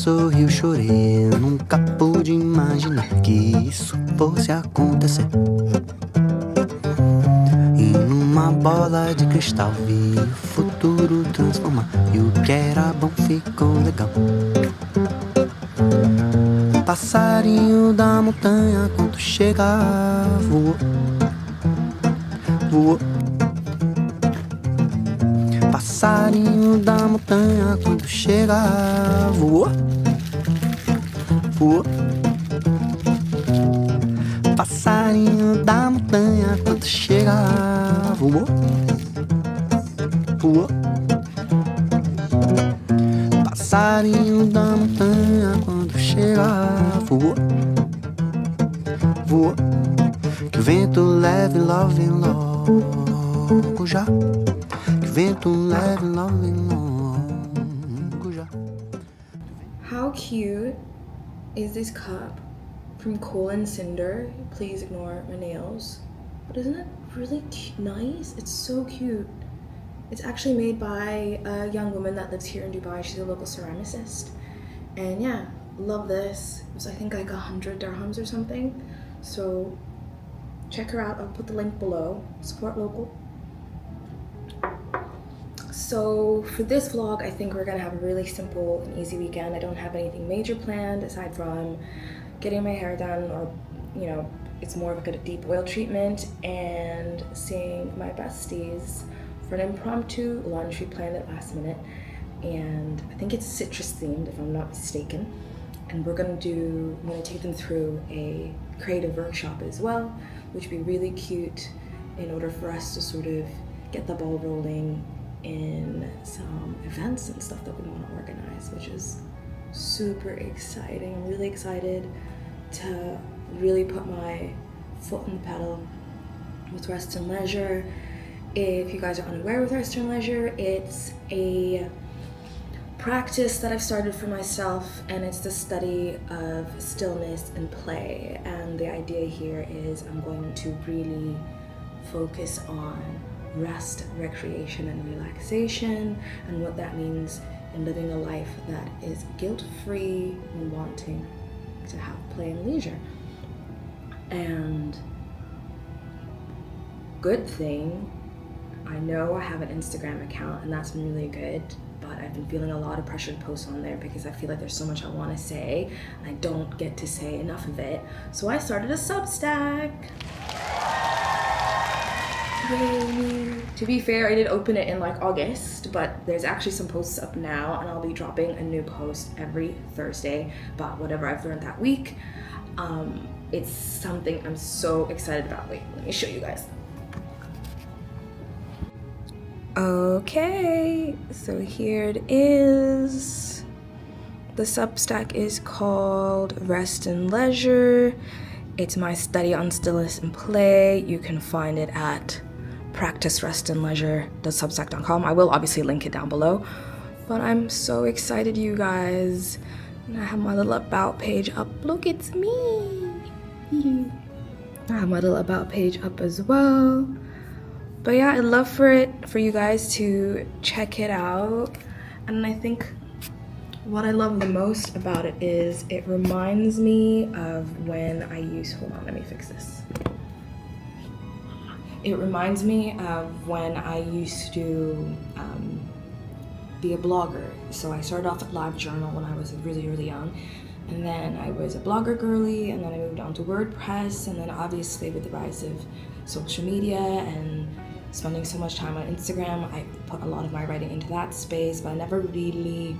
sorriu, chorei. Eu nunca pude imaginar que isso fosse acontecer. E numa bola de cristal vi o futuro transformar. E o que era bom ficou legal. Passarinho da montanha, quando chega, voou, voou. Passarinho da montanha, quando chega, voou, voou. Passarinho da montanha, quando chega, voou, voou. Passarinho da montanha, quando chega, voou, voou. Que o vento leve, love logo já. Que o vento leve, love logo já. How cute is this cup from Coal and Cinder? Please ignore my nails. But isn't it really nice? It's so cute. It's actually made by a young woman that lives here in Dubai. She's a local ceramicist. And yeah, love this. It was I think like 100 dirhams or something. So check her out. I'll put the link below. Support local. So for this vlog, I think we're gonna have a really simple and easy weekend. I don't have anything major planned aside from getting my hair done, or you know, it's more of like a deep oil treatment, and seeing my besties for an impromptu lunch. We planned it last minute, and I think it's citrus themed if I'm not mistaken. And I'm gonna take them through a creative workshop as well, which would be really cute in order for us to sort of get the ball rolling in some events and stuff that we want to organize, which is super exciting. I'm really excited to really put my foot on the pedal with Rest and Leisure. If you guys are unaware with Rest and Leisure, it's a practice that I've started for myself, and it's the study of stillness and play. And the idea here is I'm going to really focus on rest, recreation, and relaxation, and what that means in living a life that is guilt-free and wanting to have play and leisure. And good thing, I know I have an Instagram account, and that's been really good, but I've been feeling a lot of pressure to post on there because I feel like there's so much I want to say and I don't get to say enough of it. So I started a Substack. Yay. To be fair, I did open it in like August, but there's actually some posts up now, and I'll be dropping a new post every Thursday about whatever I've learned that week. It's something I'm so excited about. Wait, let me show you guys. Okay, so here it is. The Substack is called Rest and Leisure. It's my study on stillness and play. You can find it at practicerestandleisure.substack.com. I will obviously link it down below. But I'm so excited, you guys. And I have my little about page up. Look, it's me. I have my little about page up as well. But yeah, I'd love for you guys to check it out. And I think what I love the most about it is it reminds me of when I used, hold on, let me fix this. It reminds me of when I used to be a blogger. So I started off at LiveJournal when I was really, really young. And then I was a blogger girly, and then I moved on to WordPress, and then obviously with the rise of social media and spending so much time on Instagram, I put a lot of my writing into that space, but I never really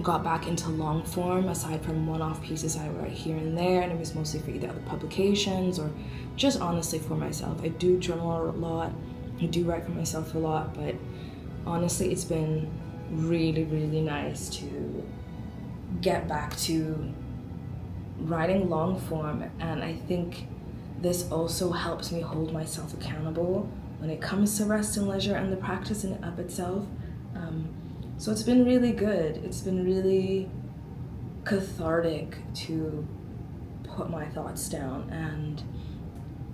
got back into long form aside from one-off pieces I write here and there, and it was mostly for either other publications or just honestly for myself. I do journal a lot, I do write for myself a lot, but honestly it's been really, really nice to get back to writing long form, and I think this also helps me hold myself accountable when it comes to rest and leisure and the practice in and of itself. So it's been really good. It's been really cathartic to put my thoughts down, and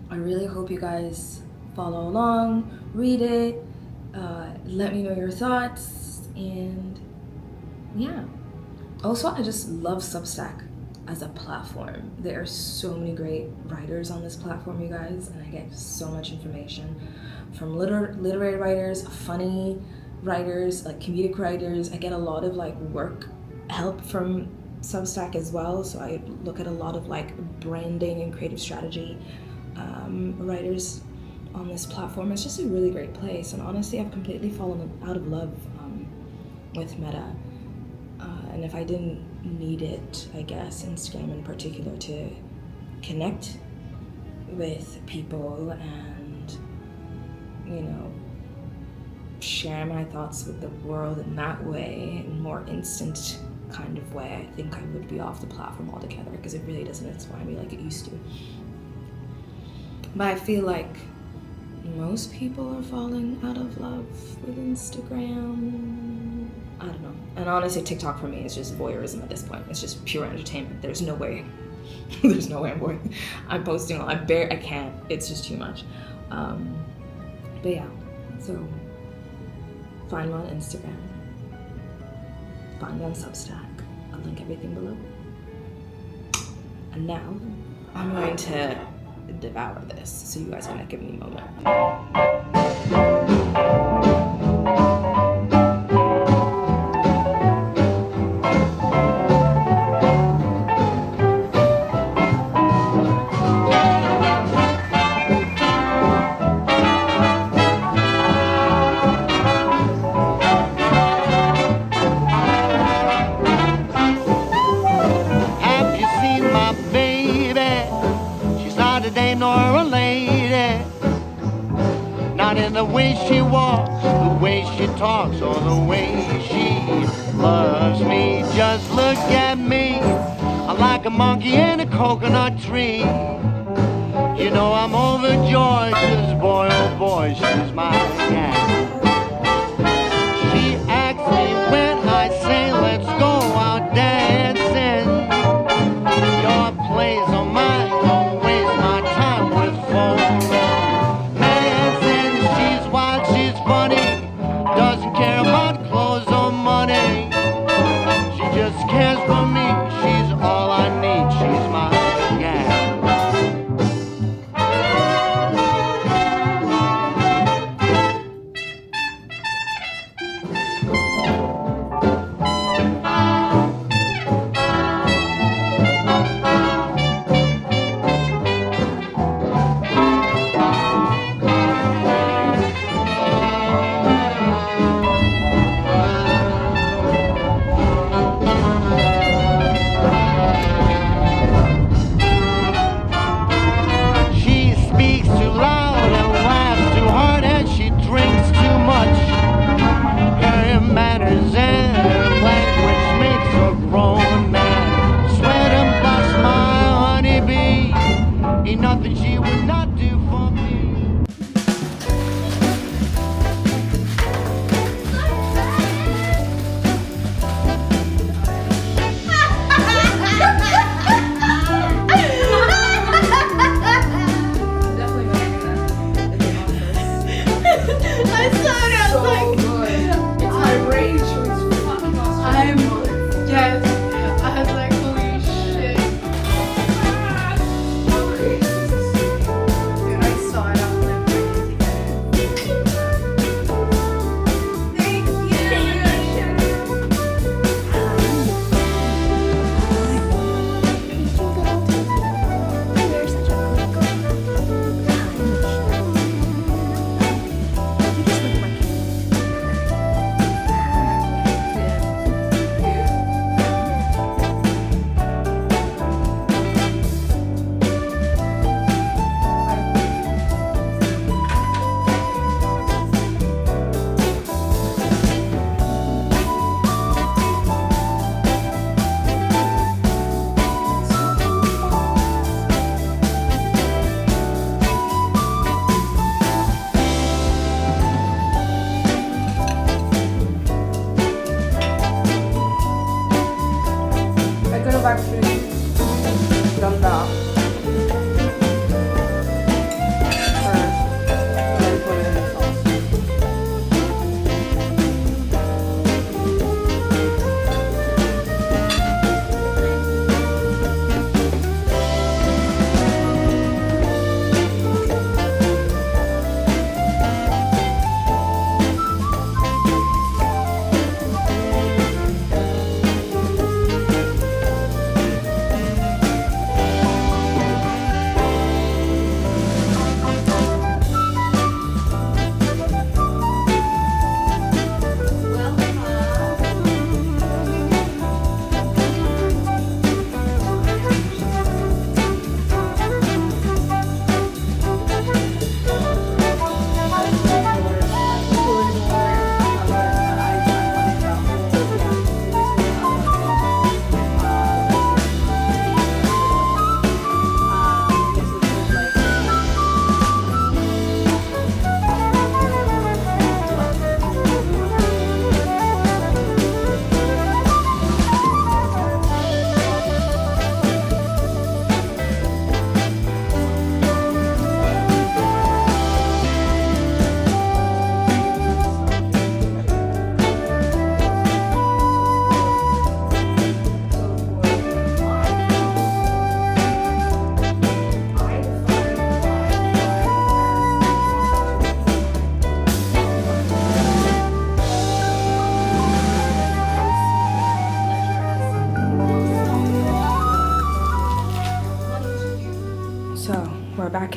I really hope you guys follow along, read it, let me know your thoughts, and yeah. Also, I just love Substack as a platform. There are so many great writers on this platform, you guys, and I get so much information from literary writers, funny writers, like comedic writers. I get a lot of like work help from Substack as well, so I look at a lot of like branding and creative strategy writers on this platform. It's just a really great place, and honestly, I've completely fallen out of love with Meta. And if I didn't need it, I guess, Instagram in particular, to connect with people and, you know, share my thoughts with the world in that way, in a more instant kind of way, I think I would be off the platform altogether, because it really doesn't inspire me like it used to. But I feel like most people are falling out of love with Instagram. I don't know. And honestly, TikTok for me is just voyeurism at this point. It's just pure entertainment. There's no way. There's no way I'm posting. I can't. It's just too much. But yeah, so find me on Instagram. Find me on Substack. I'll link everything below. And now I'm going to devour this, so you guys are gonna give me a moment. The way she walks, the way she talks, or the way she loves me. Just look at me, I'm like a monkey in a coconut tree. You know I'm overjoyed, 'cause boy, oh boy, she's my gal. She asks me when I say let's go out dancing. Your place or mine, don't waste my time with phone. Doesn't care about clothes or money. She just cares for me. She's all I need. She's my gal.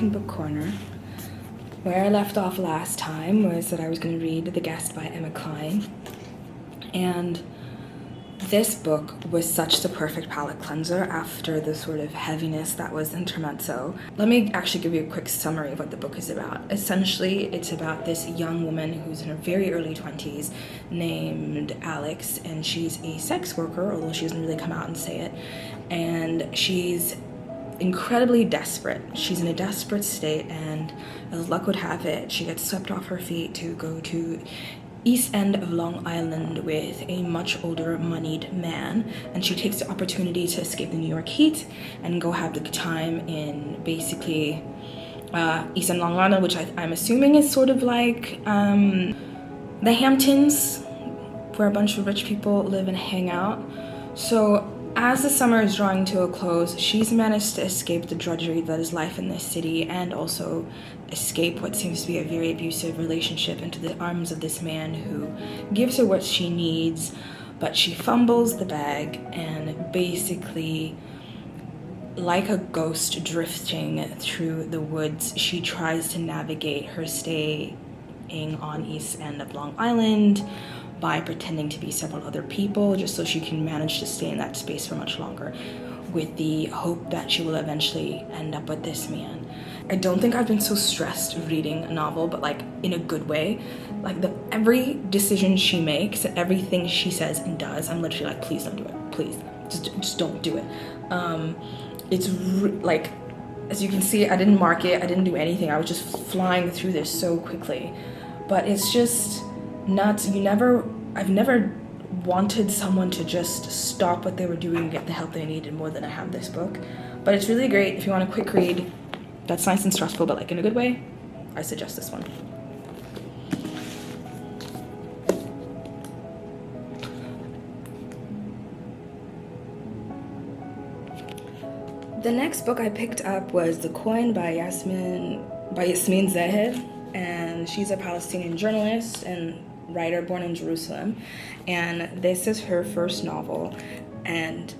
American Book Corner. Where I left off last time was that I was going to read The Guest by Emma Cline. And this book was such the perfect palate cleanser after the sort of heaviness that was intermezzo. Let me actually give you a quick summary of what the book is about. Essentially, it's about this young woman who's in her very early 20s named Alex, and she's a sex worker, although she doesn't really come out and say it. And she's incredibly desperate. She's in a desperate state, and as luck would have it, she gets swept off her feet to go to East End of Long Island with a much older moneyed man, and she takes the opportunity to escape the New York heat and go have the good time in basically East End Long Island, which I'm assuming is sort of like the Hamptons, where a bunch of rich people live and hang out. So as the summer is drawing to a close, she's managed to escape the drudgery that is life in this city, and also escape what seems to be a very abusive relationship into the arms of this man who gives her what she needs, but she fumbles the bag and basically, like a ghost drifting through the woods, she tries to navigate her staying on East End of Long Island by pretending to be several other people just so she can manage to stay in that space for much longer, with the hope that she will eventually end up with this man. I don't think I've been so stressed reading a novel, but like in a good way. Like every decision she makes, everything she says and does, I'm literally like, please don't do it. Please, just don't do it. It's like, as you can see, I didn't mark it, I didn't do anything. I was just flying through this so quickly. But it's just nuts. I've never wanted someone to just stop what they were doing and get the help they needed more than I have this book. But it's really great if you want a quick read that's nice and stressful, but like in a good way. I suggest this one. The next book I picked up was The Coin by Yasmin Zahed, and she's a Palestinian journalist and writer born in Jerusalem, and this is her first novel, and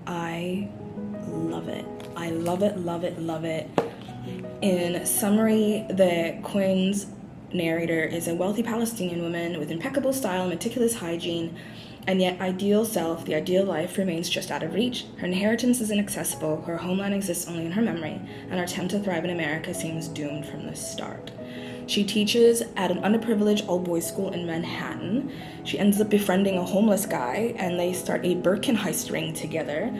I love it. I love it, love it, love it. In summary, the Coin's narrator is a wealthy Palestinian woman with impeccable style, meticulous hygiene, and yet ideal self, the ideal life, remains just out of reach. Her inheritance is inaccessible, her homeland exists only in her memory, and her attempt to thrive in America seems doomed from the start. She teaches at an underprivileged all-boys school in Manhattan. She ends up befriending a homeless guy, and they start a Birkin heist ring together.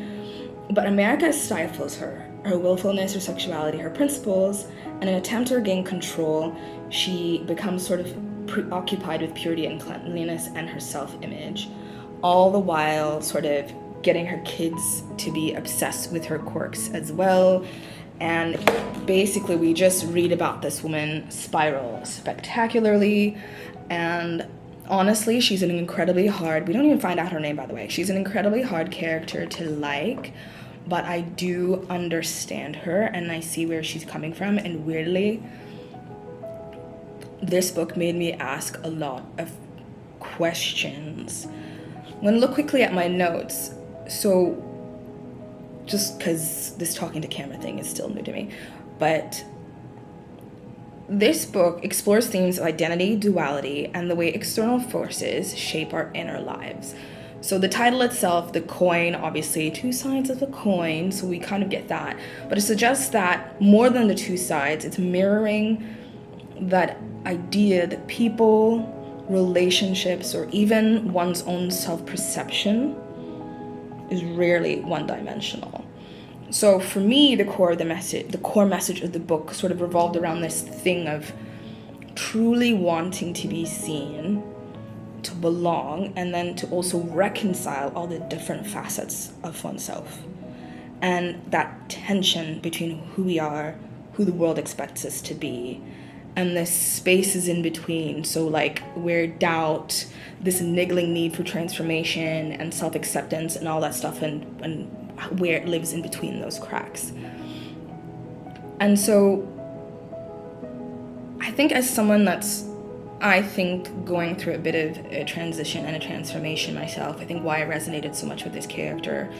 But America stifles her willfulness, her sexuality, her principles, and in an attempt to regain control, she becomes sort of preoccupied with purity and cleanliness and her self-image, all the while sort of getting her kids to be obsessed with her quirks as well. And basically we just read about this woman spiral spectacularly, and honestly, she's an incredibly hard, we don't even find out her name, by the way. She's an incredibly hard character to like, but I do understand her and I see where she's coming from, and weirdly, this book made me ask a lot of questions. I'm gonna look quickly at my notes, so just because this talking to camera thing is still new to me, but this book explores themes of identity, duality, and the way external forces shape our inner lives. So the title itself, The Coin, obviously two sides of the coin, so we kind of get that, but it suggests that more than the two sides, it's mirroring that idea that people, relationships, or even one's own self-perception is rarely one-dimensional. So for me, the core message of the book sort of revolved around this thing of truly wanting to be seen, to belong, and then to also reconcile all the different facets of oneself. And that tension between who we are, who the world expects us to be, and the spaces in between. So like where doubt, this niggling need for transformation and self-acceptance and all that stuff, and where it lives in between those cracks. And so I think as someone that's, going through a bit of a transition and a transformation myself, I think why I resonated so much with this character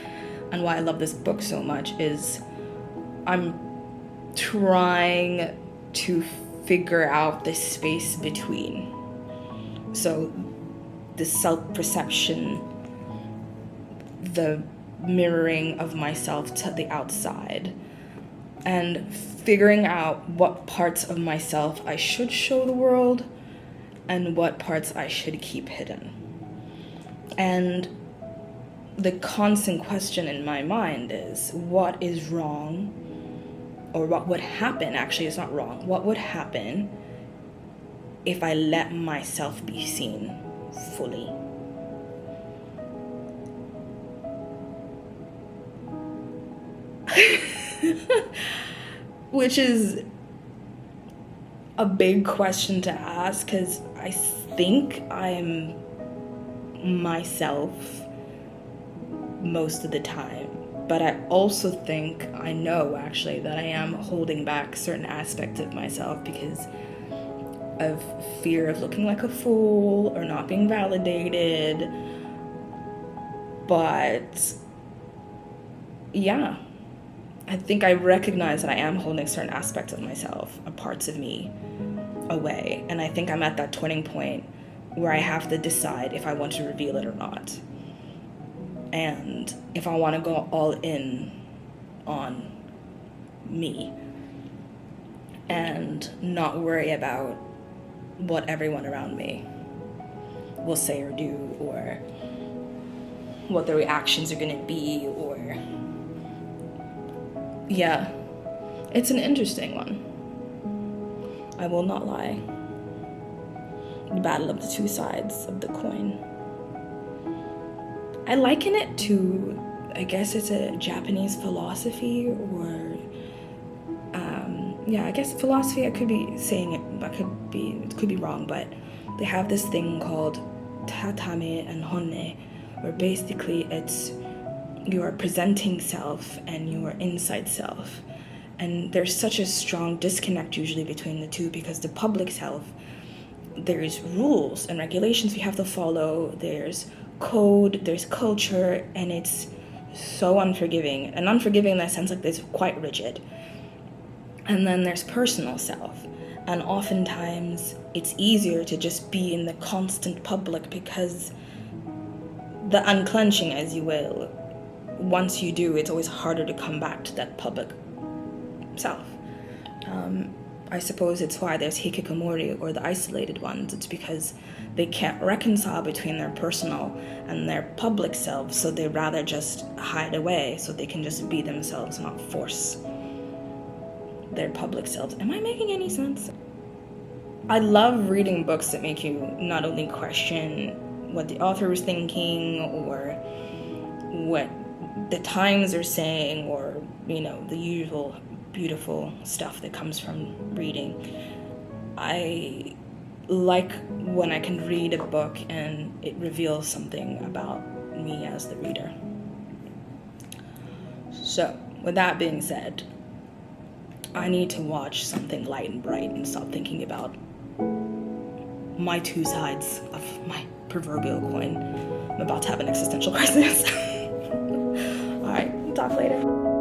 and why I love this book so much is I'm trying to figure out the space between. So the self-perception, the mirroring of myself to the outside, and figuring out what parts of myself I should show the world and what parts I should keep hidden. And the constant question in my mind is, what is wrong, or what would happen, actually it's not wrong, what would happen if I let myself be seen fully? Which is a big question to ask, because I think I'm myself most of the time, but I also think, I know actually, that I am holding back certain aspects of myself because of fear of looking like a fool or not being validated. But yeah, I think I recognize that I am holding certain aspects of myself, or parts of me, away. And I think I'm at that turning point where I have to decide if I want to reveal it or not. And if I want to go all in on me and not worry about what everyone around me will say or do, or what the reactions are going to be, or... Yeah, it's an interesting one. I will not lie. The battle of the two sides of the coin. I liken it to, I guess it's a Japanese philosophy, or I guess philosophy. I could be saying it, it could be wrong, but they have this thing called tatame and honne, where basically it's your presenting self and your inside self. And there's such a strong disconnect usually between the two, because the public self, there's rules and regulations we have to follow, there's code, there's culture, and it's so unforgiving. And unforgiving in that sense, like, it's quite rigid. And then there's personal self. And oftentimes it's easier to just be in the constant public, because the unclenching, as you will, once you do, it's always harder to come back to that public self. I suppose it's why there's hikikomori, or the isolated ones. It's because they can't reconcile between their personal and their public selves, so they rather just hide away so they can just be themselves, not force their public selves. Am I making any sense? I love reading books that make you not only question what the author was thinking, or what the times are saying, or, the usual beautiful stuff that comes from reading. I like when I can read a book and it reveals something about me as the reader. So, with that being said, I need to watch something light and bright and stop thinking about my two sides of my proverbial coin. I'm about to have an existential crisis. Alright, talk later.